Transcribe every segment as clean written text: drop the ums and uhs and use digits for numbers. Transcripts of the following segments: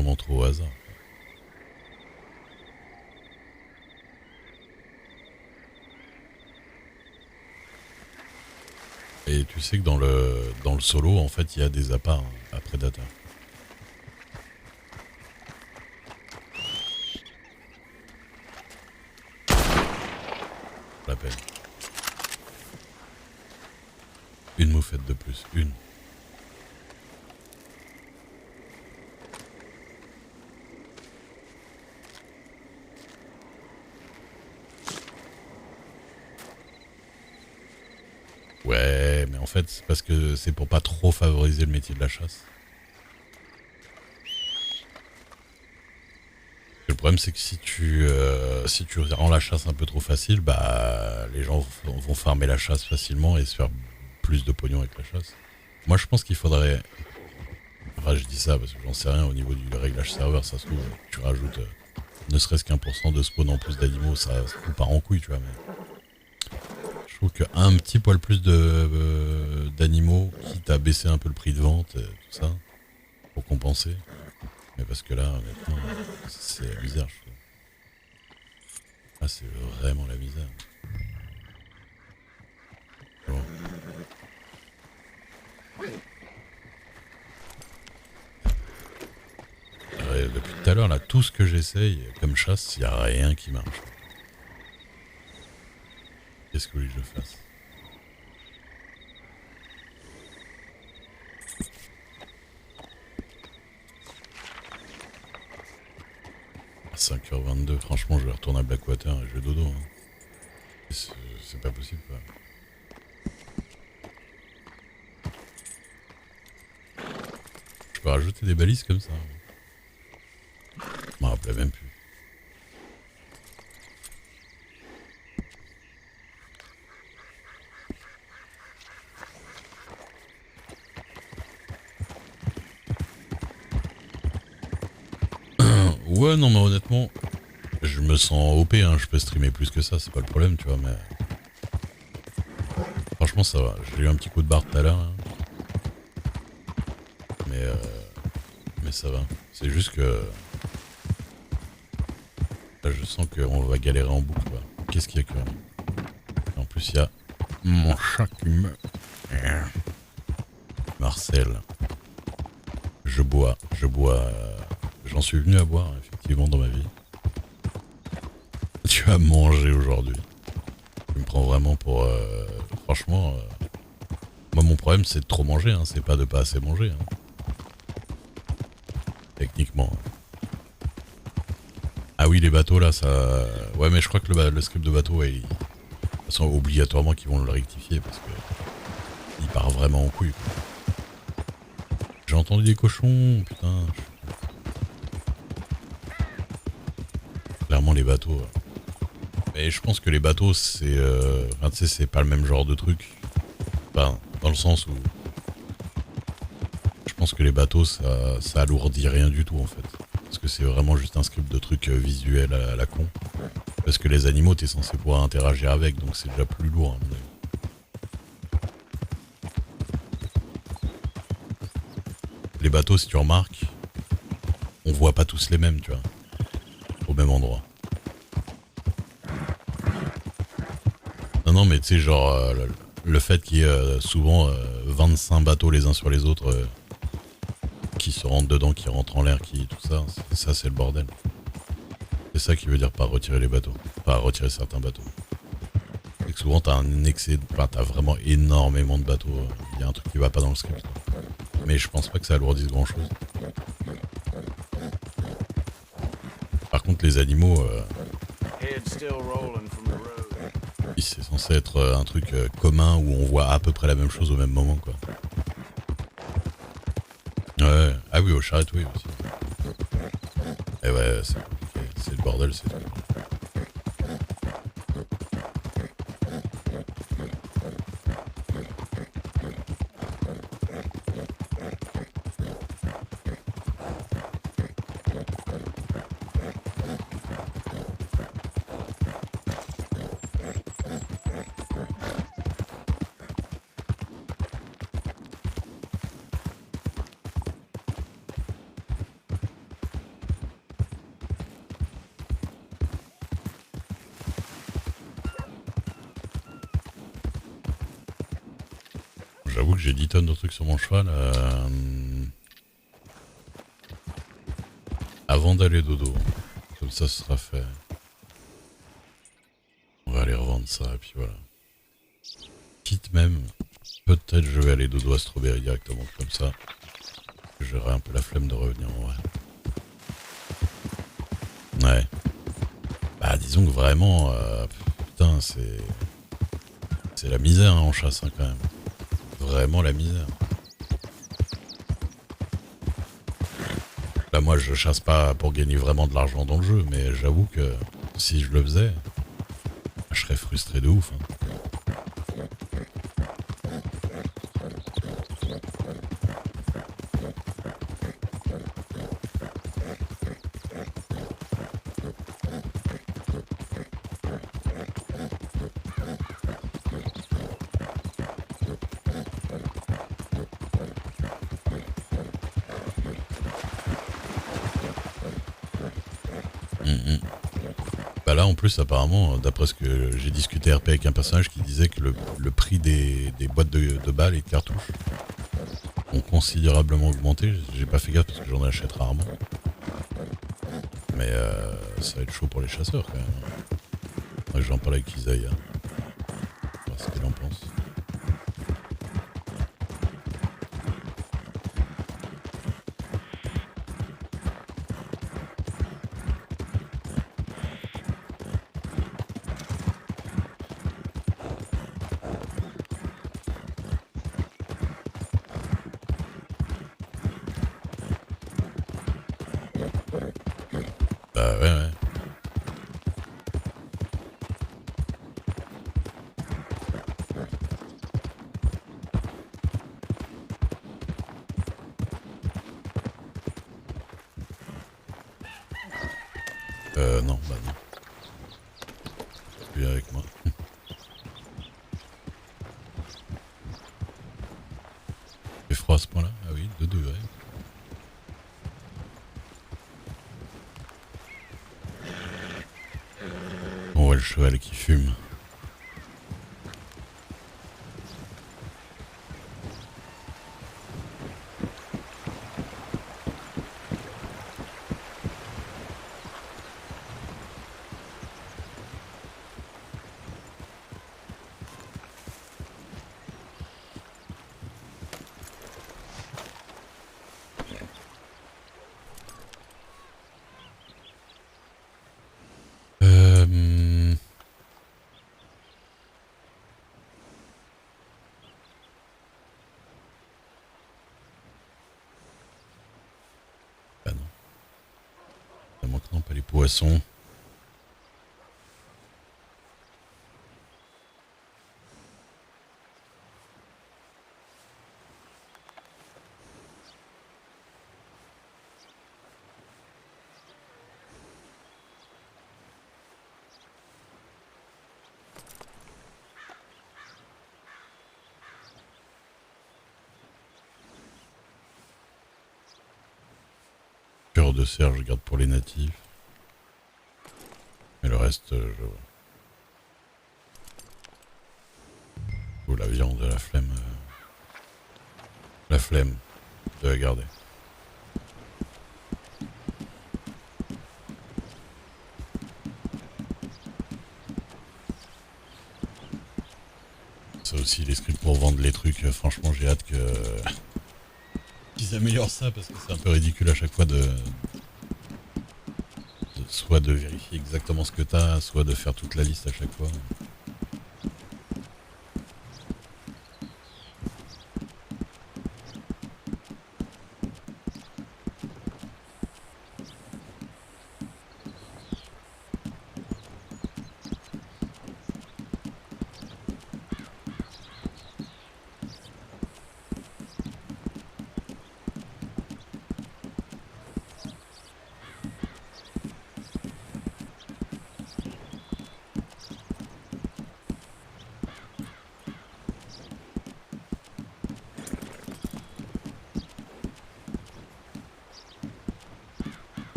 vraiment trop au hasard. Et tu sais que dans le solo, en fait, il y a des appâts hein, à Predator. La peine. Une moufette de plus. Une. Ouais, mais en fait, c'est parce que c'est pour pas trop favoriser le métier de la chasse. Le problème, c'est que si tu rends la chasse un peu trop facile, bah les gens vont farmer la chasse facilement et se faire plus de pognon avec la chasse. Moi, je pense qu'il faudrait. Enfin, je dis ça parce que j'en sais rien au niveau du réglage serveur. Ça se trouve, tu rajoutes ne serait-ce qu'1% de spawn en plus d'animaux, ça tout part en couille, tu vois. Mais je trouve qu'un petit poil plus d'animaux, quitte à baisser un peu le prix de vente, tout ça, pour compenser. Mais parce que là, honnêtement, c'est la misère, je trouve. Ah, c'est vraiment la misère. Bon. Depuis tout à l'heure, là, tout ce que j'essaye comme chasse, il n'y a rien qui marche. Qu'est-ce que vous voulez que je fasse? À 5h22, franchement, je vais retourner à Blackwater et je vais dodo. Hein. C'est pas possible, quoi. Je peux rajouter des balises comme ça. Je m'en rappelais même plus. Ouais, non, mais honnêtement, je me sens OP, hein. Je peux streamer plus que ça, c'est pas le problème, tu vois, mais. Franchement, ça va. J'ai eu un petit coup de barre tout à l'heure, hein. Mais, mais ça va. C'est juste que. Là, je sens qu'on va galérer en boucle, quoi. Qu'est-ce qu'il y a que. En plus, il y a mon chat qui me. Marcel. Je bois. J'en suis venu à boire, effectivement, dans ma vie. Tu as mangé aujourd'hui. Tu me prends vraiment pour. Franchement. Moi, mon problème, c'est de trop manger, hein. C'est pas de pas assez manger, hein. Techniquement. Ah oui, les bateaux, là, ça. Ouais, mais je crois que le script de bateau, ouais, de toute façon, obligatoirement qu'ils vont le rectifier parce que. Il part vraiment en couille, quoi. J'ai entendu des cochons, putain. Clairement, les bateaux. Mais je pense que les bateaux, c'est. Enfin, tu sais, c'est pas le même genre de truc. Enfin, dans le sens où. Je pense que les bateaux, ça alourdit rien du tout, en fait. Parce que c'est vraiment juste un script de trucs visuels à la con. Parce que les animaux, t'es censé pouvoir interagir avec, donc c'est déjà plus lourd, à mon avis. Les bateaux, si tu remarques, on voit pas tous les mêmes, tu vois. Au même endroit. Non, non, mais tu sais, genre, le fait qu'il y ait souvent 25 bateaux les uns sur les autres qui se rentrent dedans, qui rentrent en l'air, qui tout ça, ça c'est le bordel. C'est ça qui veut dire pas retirer les bateaux. Pas retirer certains bateaux. C'est que souvent t'as un excès, enfin t'as vraiment énormément de bateaux. Il y a un truc qui va pas dans le script. Mais je pense pas que ça alourdisse grand chose. Par contre les animaux, c'est censé être un truc commun où on voit à peu près la même chose au même moment, quoi. Ouais, ah oui, aux charrettes, oui aussi. Et ouais, c'est compliqué, c'est le bordel, c'est tout. J'avoue que j'ai 10 tonnes de trucs sur mon cheval. Avant d'aller dodo. Comme ça, ce sera fait. On va aller revendre ça, et puis voilà. Quitte même, peut-être je vais aller dodo à Strawberry directement, comme ça. J'aurai un peu la flemme de revenir en vrai. Ouais. Bah disons que vraiment, putain, c'est la misère hein, en chasse hein, quand même. Vraiment la misère. Là moi je chasse pas pour gagner vraiment de l'argent dans le jeu, mais j'avoue que si je le faisais, je serais frustré de ouf. Hein. Bah là en plus apparemment, d'après ce que j'ai discuté RP avec un personnage qui disait que le prix des boîtes de balles et de cartouches ont considérablement augmenté. J'ai pas fait gaffe parce que j'en achète rarement. Mais ça va être chaud pour les chasseurs quand même. Ouais, j'en parle avec Isaiah. Voir ce qu'il en pense. Bah ouais ouais. Non, bah non. Tu es avec moi. Il fait froid à ce point-là? Ah oui, 2 degrés. On voit le cheval qui fume. Bah non. Ça manque non pas les poissons. Cœur de cerf, je garde pour les natifs. Mais le reste, je... Oh, la viande, la flemme. La flemme de la garder. Ça aussi, les scripts pour vendre les trucs, franchement, j'ai hâte que... qu'ils améliorent ça parce que c'est un peu ridicule à chaque fois soit de vérifier exactement ce que t'as, soit de faire toute la liste à chaque fois.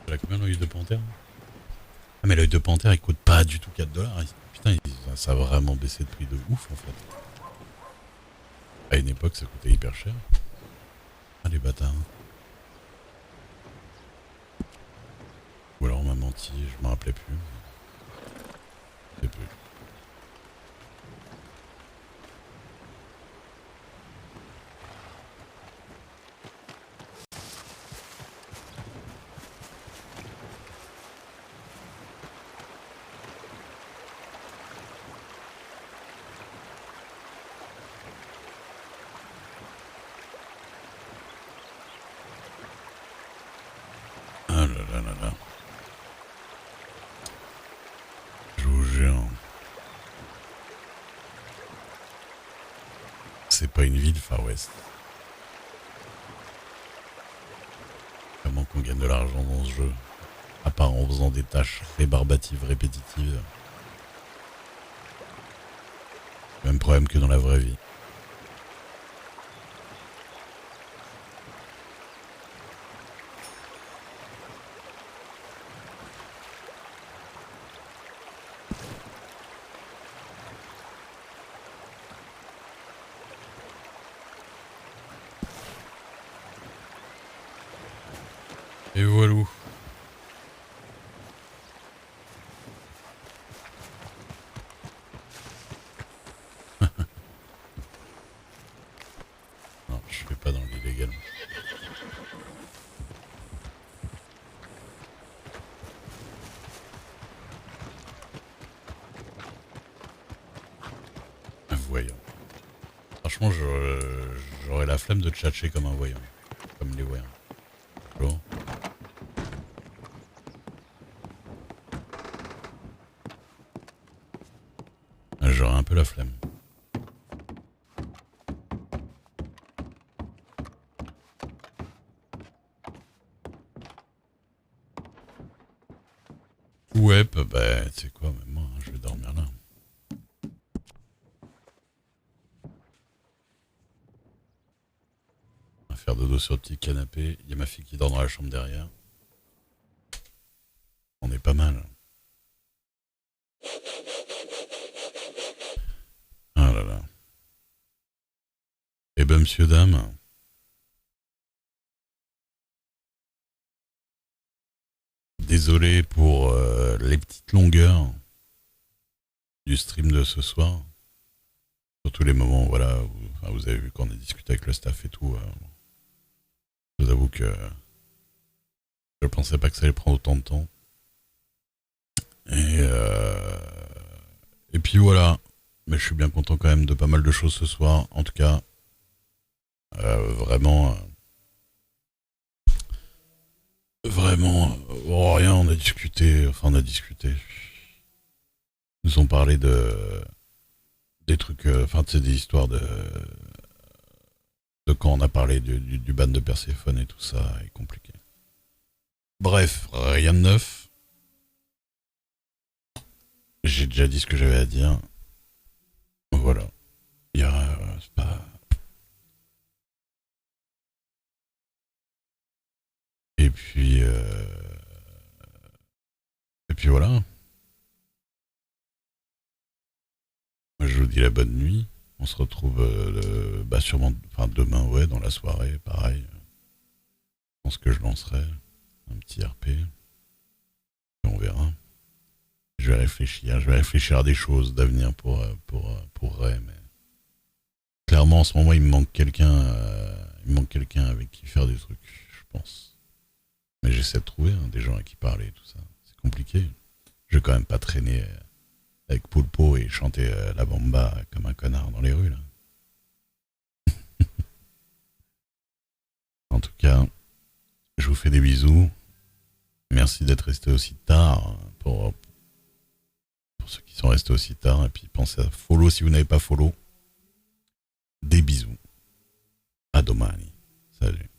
T'as combien d'huile de panthère? Mais l'œil de panthère, il coûte pas du tout 4 $. Putain, ça a vraiment baissé de prix de ouf en fait. À une époque, ça coûtait hyper cher. Ah, les bâtards. Ou alors on m'a menti, je me rappelais plus. Je sais plus. Ah là là là là. Je vous jure. C'est pas une ville Far West. Comment qu'on gagne de l'argent dans ce jeu. À part en faisant des tâches rébarbatives, répétitives. Même problème que dans la vraie vie. Et voilà. Non, je fais pas dans l'illégal. Voyons. Franchement, j'aurais la flemme de tchatcher comme un voyant. Comme les voyants. Bonjour. J'aurais un peu la flemme. Ouais, bah, tu sais quoi, même moi, hein, je vais dormir là. On va faire dodo sur le petit canapé. Il y a ma fille qui dort dans la chambre derrière. On est pas mal. Ah là là. Eh ben, monsieur, dame, désolé pour les petites longueurs du stream de ce soir. Surtout les moments, voilà, où, enfin, vous avez vu qu'on a discuté avec le staff et tout. Je vous avoue que je pensais pas que ça allait prendre autant de temps. Et, et puis voilà. Mais je suis bien content quand même de pas mal de choses ce soir. En tout cas, vraiment, vraiment, oh, rien, on a discuté. Enfin, on a discuté. Ils nous ont parlé de des trucs, enfin, tu sais, des histoires de quand on a parlé du ban de Perséphone et tout ça, est compliqué. Bref, rien de neuf. J'ai déjà dit ce que j'avais à dire. Voilà. Il y a, c'est pas... Et puis, et puis voilà. Moi, je vous dis la bonne nuit. On se retrouve, bah sûrement, enfin demain, ouais, dans la soirée, pareil. Je pense que je lancerai un petit RP. Et on verra. Je vais réfléchir à des choses d'avenir pour Ray, mais clairement, en ce moment, il me manque quelqu'un avec qui faire des trucs, je pense. Mais j'essaie de trouver hein, des gens à qui parler et tout ça. C'est compliqué. Je vais quand même pas traîner avec Poulpo et chanter la bamba comme un connard dans les rues, là. En tout cas, je vous fais des bisous. Merci d'être resté aussi tard pour ceux qui sont restés aussi tard. Et puis pensez à follow si vous n'avez pas follow. Des bisous. À domani. Salut.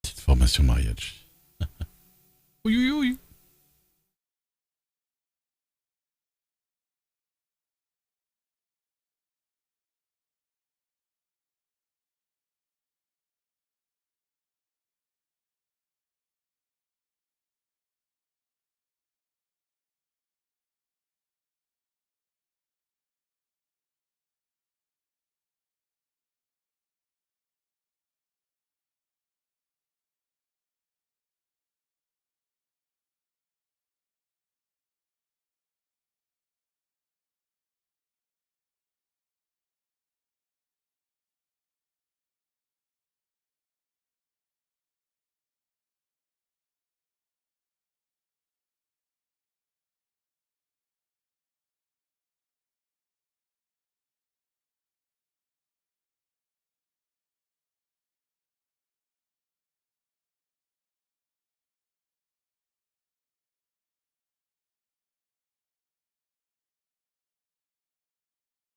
Petite formation mariachi. Oui, oui, oui.